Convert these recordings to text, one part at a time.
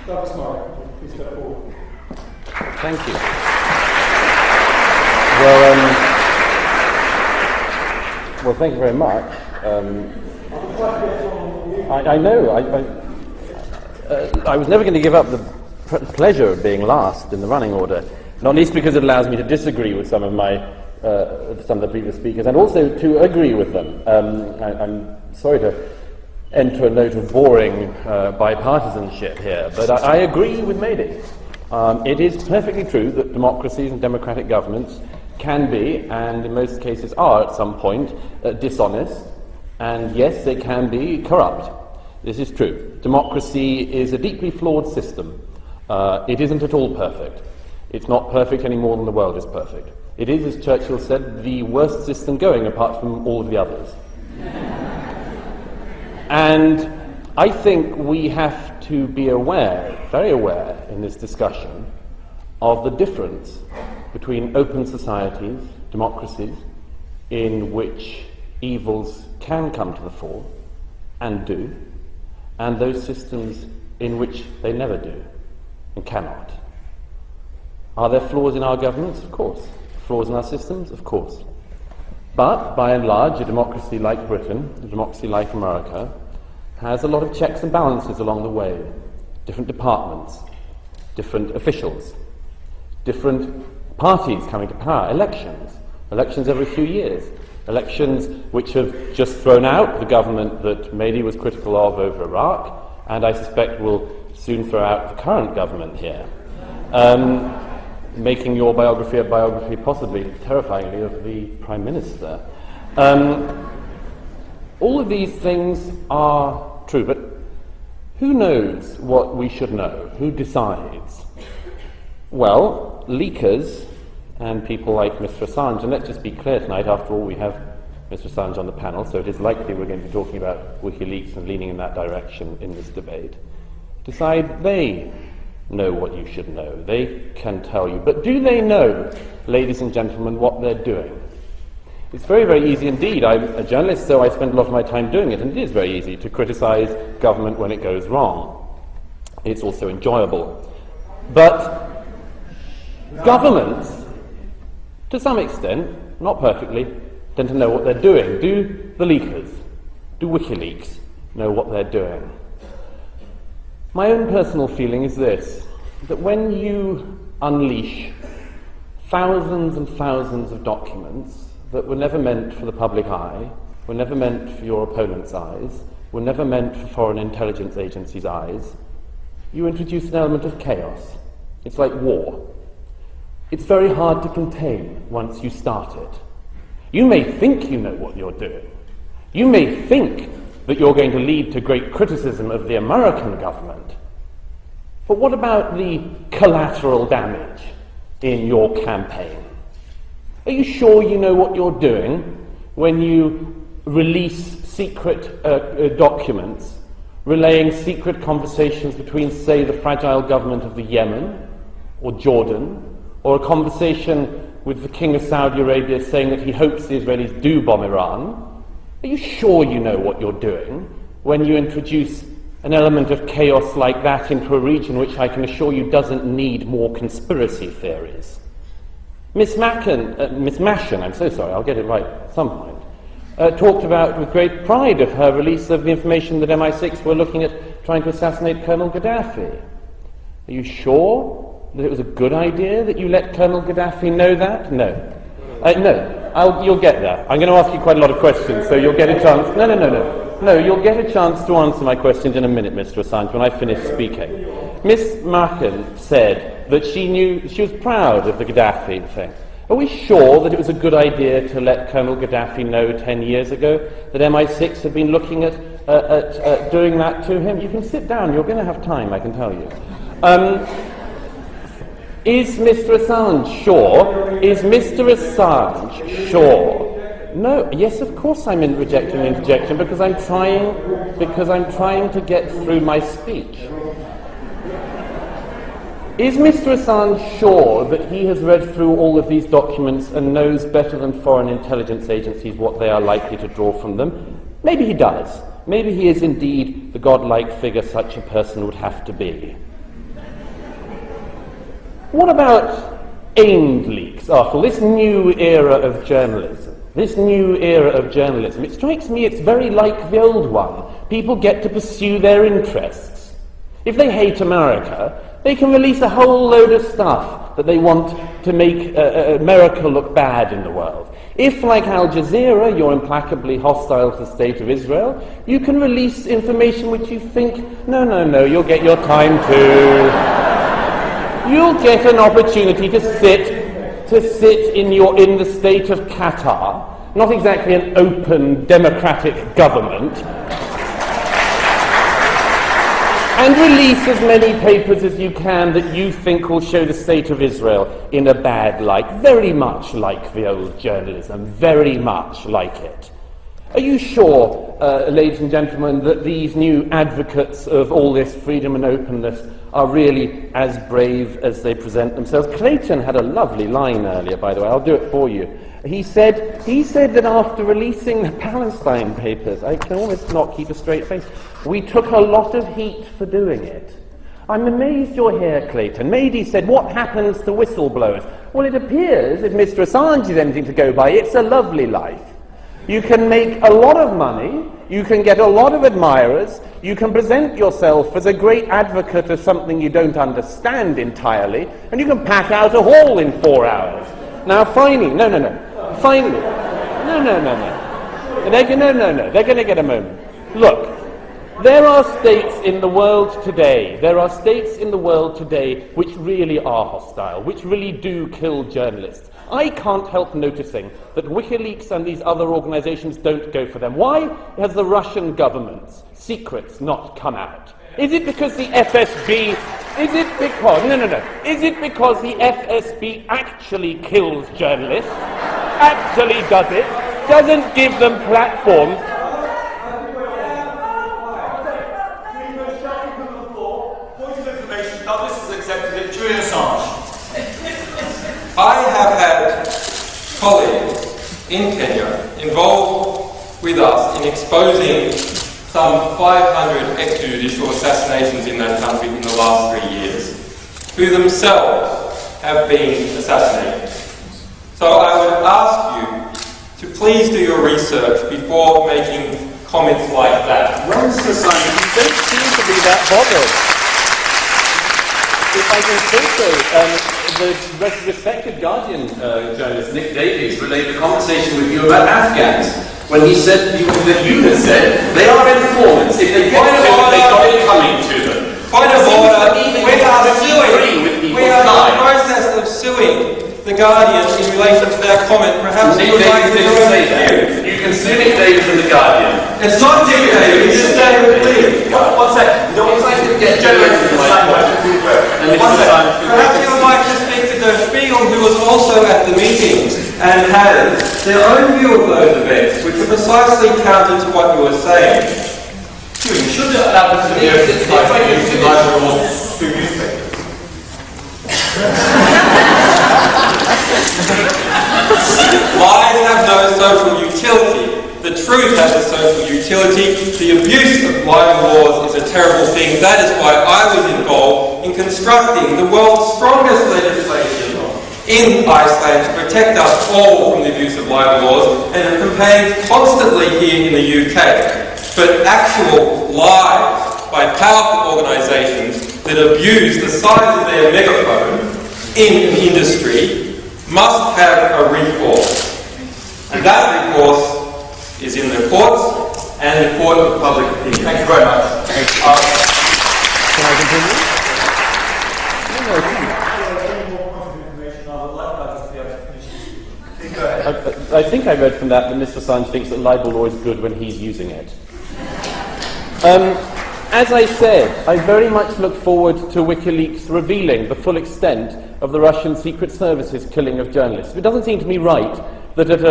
Please step forward. Thank you. Well, thank you very much. I know. I was never going to give up the pleasure of being last in the running order, not least because it allows me to disagree with some of the previous speakers, and also to agree with them. I'm sorry to enter a note of boring bipartisanship here, but I agree with Mehdi. It is perfectly true that democracies and democratic governments can be, and in most cases are at some point, dishonest, and yes, they can be corrupt. This is true. Democracy is a deeply flawed system. It isn't at all perfect. It's not perfect any more than the world is perfect. It is, as Churchill said, the worst system going apart from all of the others. And I think we have to be aware, very aware in this discussion, of the difference between open societies, democracies, in which evils can come to the fore, and do, and those systems in which they never do, and cannot. Are there flaws in our governments? Of course. Flaws in our systems? Of course. But, by and large, a democracy like Britain, a democracy like America, has a lot of checks and balances along the way. Different departments, different officials, different parties coming to power, elections every few years, elections which have just thrown out the government that Mehdi was critical of over Iraq, and I suspect will soon throw out the current government here, making your biography a biography possibly terrifyingly of the Prime Minister. All of these things are true, but who knows what we should know? Who decides? Well, leakers and people like Mr. Assange, and let's just be clear tonight, after all, we have Mr. Assange on the panel, so it is likely we're going to be talking about Wikileaks and leaning in that direction in this debate, decide they know what you should know. They can tell you. But do they know, ladies and gentlemen, what they're doing? It's very, very easy indeed. I'm a journalist, so I spend a lot of my time doing it, and it is very easy to criticize government when it goes wrong. It's also enjoyable. But governments, to some extent, not perfectly, tend to know what they're doing. Do the leakers, do WikiLeaks know what they're doing? My own personal feeling is this, that when you unleash thousands and thousands of documents that were never meant for the public eye, were never meant for your opponent's eyes, were never meant for foreign intelligence agencies' eyes, you introduce an element of chaos. It's like war. It's very hard to contain once you start it. You may think you know what you're doing. You may think that you're going to lead to great criticism of the American government. But what about the collateral damage in your campaign? Are you sure you know what you're doing when you release secret documents relaying secret conversations between, say, the fragile government of the Yemen or Jordan, or a conversation with the King of Saudi Arabia saying that he hopes the Israelis do bomb Iran? Are you sure you know what you're doing when you introduce an element of chaos like that into a region which I can assure you doesn't need more conspiracy theories? Miss Mashon, I'm so sorry, I'll get it right at some point, talked about with great pride of her release of the information that MI6 were looking at trying to assassinate Colonel Gaddafi. Are you sure that it was a good idea that you let Colonel Gaddafi know that? No. You'll get there. I'm going to ask you quite a lot of questions, so you'll get a chance. No, you'll get a chance to answer my questions in a minute, Mr. Assange, when I finish speaking. Miss Markin said that she was proud of the Gaddafi thing. Are we sure that it was a good idea to let Colonel Gaddafi know 10 years ago that MI6 had been looking at doing that to him? You can sit down, you're going to have time, I can tell you. Is Mr. Assange sure? Is Mr. Assange sure? No, yes, of course I'm rejecting the interjection because I'm trying to get through my speech. Is Mr. Assange sure that he has read through all of these documents and knows better than foreign intelligence agencies what they are likely to draw from them? Maybe he does. Maybe he is indeed the godlike figure such a person would have to be. What about aimed leaks, Arthur? This new era of journalism. This new era of journalism. It strikes me it's very like the old one. People get to pursue their interests. If they hate America, they can release a whole load of stuff that they want to make America look bad in the world. If, like Al Jazeera, you're implacably hostile to the state of Israel, you can release information which you think, no, you'll get your time to. You'll get an opportunity to sit in the state of Qatar, not exactly an open democratic government, and release as many papers as you can that you think will show the state of Israel in a bad light, very much like the old journalism, very much like it. Are you sure, ladies and gentlemen, that these new advocates of all this freedom and openness are really as brave as they present themselves? Clayton had a lovely line earlier, by the way. I'll do it for you. He said that after releasing the Palestine papers, I can almost not keep a straight face, we took a lot of heat for doing it. I'm amazed you're here, Clayton. Mady said, what happens to whistleblowers? Well, it appears, if Mr. Assange is anything to go by, it's a lovely life. You can make a lot of money, you can get a lot of admirers, you can present yourself as a great advocate of something you don't understand entirely, and you can pack out a hall in 4 hours. Now, finally, finally, they're going to get a moment. Look, there are states in the world today, which really are hostile, which really do kill journalists. I can't help noticing that Wikileaks and these other organizations don't go for them. Why has the Russian government's secrets not come out? Is it because the FSB... Is it because the FSB actually kills journalists? Actually does it? Doesn't give them platforms? Point of information. Now this is Executive Julian Assange. I have had colleagues in Kenya involved with us in exposing some 500 extrajudicial assassinations in that country in the last 3 years, who themselves have been assassinated. So I would ask you to please do your research before making comments like that. Well, Mr. Simon, you don't seem to be that bothered. If I can say so, the respected Guardian journalist Nick Davies relayed a conversation with you about Afghans when he said that you had said they are informants. If they get to it, they got it coming to them. Point of order. We are suing. We are in the process of suing the Guardian in relation to their comment. Perhaps you would like to say that. You can sue Nick Davies and the Guardian. It's not Nick Davies. It's David Lee. One second. It's like to get generated in my Perhaps you would like to speak to Der Spiegel, who was also at the meeting and had their own view of those events, which are precisely counter to what you were saying. Should allow this to be open by using libel laws through newspapers? Lies have no social utility. The truth has a social utility. The abuse of libel laws is a terrible thing. That is why I was involved in constructing the world's strongest legislation in Iceland to protect us all from the abuse of libel laws, and have campaigned constantly here in the UK. But actual lies by powerful organisations that abuse the size of their megaphone in an industry must have a recourse. And that recourse is in the courts and the court of public opinion. Thank you very much. Can I continue? I think I read from that Mr. Assange thinks that libel law is good when he's using it. As I said, I very much look forward to Wikileaks revealing the full extent of the Russian Secret Service's killing of journalists. It doesn't seem to me right that at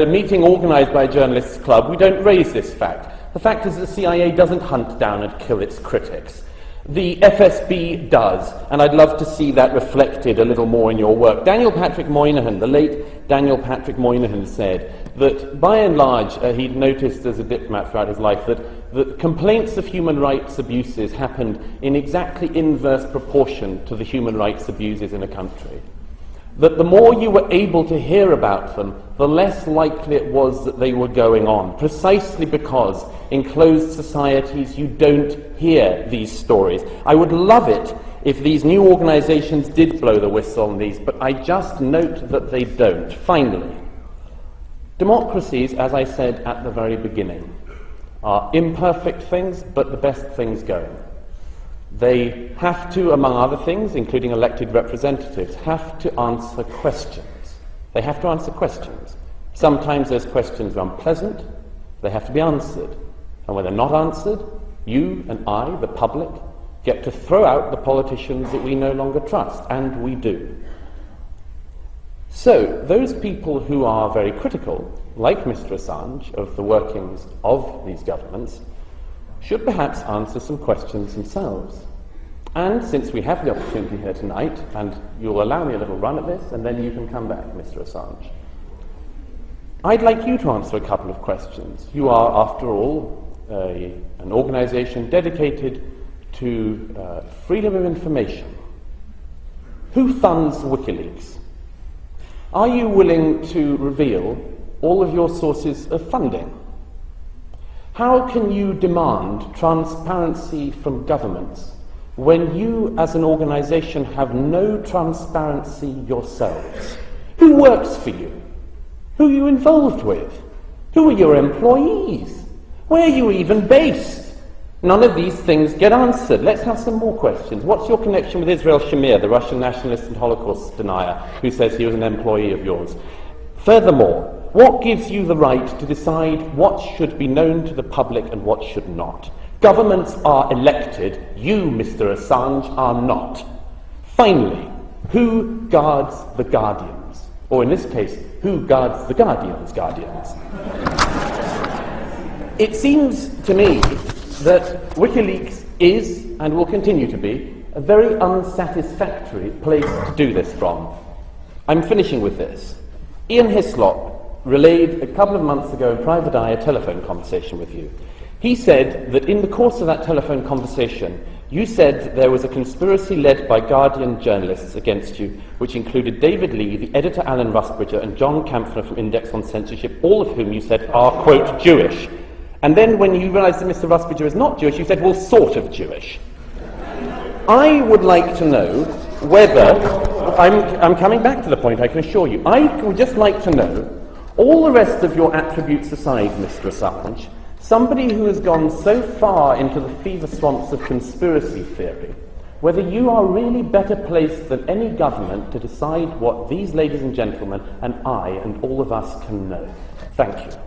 a meeting organised by a journalists' club we don't raise this fact. The fact is that the CIA doesn't hunt down and kill its critics. The FSB does, and I'd love to see that reflected a little more in your work. Daniel Patrick Moynihan, the late Daniel Patrick Moynihan, said that by and large, he'd noticed as a diplomat throughout his life that complaints of human rights abuses happened in exactly inverse proportion to the human rights abuses in a country. That the more you were able to hear about them, the less likely it was that they were going on, precisely because in closed societies you don't hear these stories. I would love it if these new organizations did blow the whistle on these, but I just note that they don't. Finally, democracies, as I said at the very beginning, are imperfect things, but the best things going. They have to, among other things, including elected representatives, have to answer questions. They have to answer questions. Sometimes those questions are unpleasant. They have to be answered. And when they're not answered, you and I, the public, get to throw out the politicians that we no longer trust, and we do. So, those people who are very critical, like Mr. Assange, of the workings of these governments, should perhaps answer some questions themselves. And since we have the opportunity here tonight, and you'll allow me a little run at this, and then you can come back, Mr. Assange, I'd like you to answer a couple of questions. You are, after all, an organization dedicated to freedom of information. Who funds Wikileaks? Are you willing to reveal all of your sources of funding? How can you demand transparency from governments when you, as an organization, have no transparency yourselves? Who works for you? Who are you involved with? Who are your employees? Where are you even based? None of these things get answered. Let's have some more questions. What's your connection with Israel Shamir, the Russian nationalist and Holocaust denier, who says he was an employee of yours? Furthermore, what gives you the right to decide what should be known to the public and what should not? Governments are elected. You, Mr. Assange, are not. Finally, who guards the guardians? Or in this case, who guards the guardian's guardians? It seems to me that Wikileaks is, and will continue to be, a very unsatisfactory place to do this from. I'm finishing with this. Ian Hislop relayed a couple of months ago in Private Eye a telephone conversation with you. He said that in the course of that telephone conversation, you said that there was a conspiracy led by Guardian journalists against you, which included David Lee, the editor Alan Rusbridger, and John Kampfner from Index on Censorship, all of whom you said are, quote, Jewish. And then when you realised that Mr. Rusbridger is not Jewish, you said, well, sort of Jewish. I would like to know whether, I'm coming back to the point, I can assure you, I would just like to know, all the rest of your attributes aside, Mr. Assange, somebody who has gone so far into the fever swamps of conspiracy theory, whether you are really better placed than any government to decide what these ladies and gentlemen and I and all of us can know. Thank you.